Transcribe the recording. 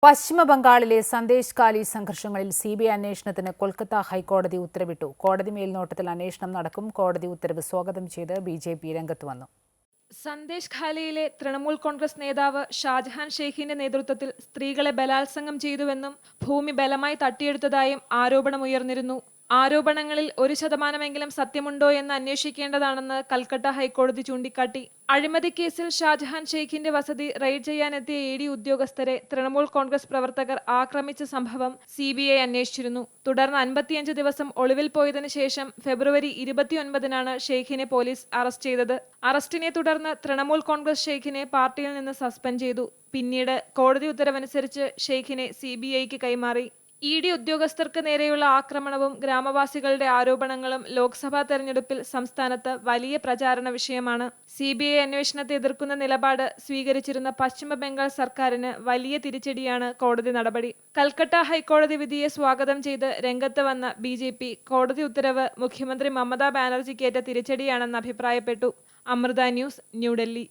പശ്ചിമബംഗാളിലെ സന്ദേശ് കാലി സംഘർഷങ്ങളിൽ സിബിഐ അന്വേഷണത്തിന് കൊൽക്കത്ത ഹൈക്കോടതി ഉത്തരവിട്ടു. കോടതി മേൽനോട്ടത്തിൽ അന്വേഷണം നടക്കും. കോടതി ഉത്തരവ് സ്വാഗതം ചെയ്ത് ബിജെപി രംഗത്ത് വന്നു. സന്ദേശ് ഖാലിയിലെ തൃണമൂൽ കോൺഗ്രസ് നേതാവ് ഷാജഹാൻ ഷെയ്ഖിന്റെ നേതൃത്വത്തിൽ സ്ത്രീകളെ ബലാത്സംഗം ചെയ്തുവെന്നും ഭൂമി ബലമായി തട്ടിയെടുത്തതായും ആരോപണമുയർന്നിരുന്നു. ആരോപണങ്ങളിൽ 1% സത്യമുണ്ടോ എന്ന് അന്വേഷിക്കേണ്ടതാണെന്ന് കൽക്കട്ട ഹൈക്കോടതി ചൂണ്ടിക്കാട്ടി. അഴിമതി കേസിൽ ഷാജഹാൻ ഷെയ്ഖിന്റെ വസതി റെയ്ഡ് ചെയ്യാനെത്തിയ ED ഉദ്യോഗസ്ഥരെ തൃണമൂൽ കോൺഗ്രസ് പ്രവർത്തകർ ആക്രമിച്ച സംഭവം CBI അന്വേഷിച്ചിരുന്നു. തുടർന്ന് 55 ദിവസം ഒളിവിൽ പോയതിനു ശേഷം ഫെബ്രുവരി 29-നാണ് ഷെയ്ഖിനെ പോലീസ് അറസ്റ്റ് ചെയ്തത്. അറസ്റ്റിനെ തുടർന്ന് തൃണമൂൽ കോൺഗ്രസ് ഷെയ്ഖിനെ പാർട്ടിയിൽ നിന്ന് സസ്പെൻഡ് ചെയ്തു. പിന്നീട് കോടതി ഉത്തരവനുസരിച്ച് ഷെയ്ഖിനെ CBIക്ക് കൈമാറി. ED ഉദ്യോഗസ്ഥർക്ക് നേരെയുള്ള ആക്രമണവും ഗ്രാമവാസികളുടെ ആരോപണങ്ങളും ലോക്സഭാ തെരഞ്ഞെടുപ്പിൽ സംസ്ഥാനത്ത് വലിയ പ്രചാരണ വിഷയമാണ്. CBI അന്വേഷണത്തെ എതിർക്കുന്ന നിലപാട് സ്വീകരിച്ചിരുന്ന പശ്ചിമ ബംഗാൾ സർക്കാരിന് വലിയ തിരിച്ചടിയാണ് കോടതി നടപടി. കൽക്കട്ട ഹൈക്കോടതി വിധിയെ സ്വാഗതം ചെയ്ത് രംഗത്ത് വന്ന BJP കോടതി ഉത്തരവ് മുഖ്യമന്ത്രി മമതാ ബാനർജിക്കേറ്റ തിരിച്ചടിയാണെന്ന് അഭിപ്രായപ്പെട്ടു. അമൃത ന്യൂസ്, ന്യൂഡൽഹി.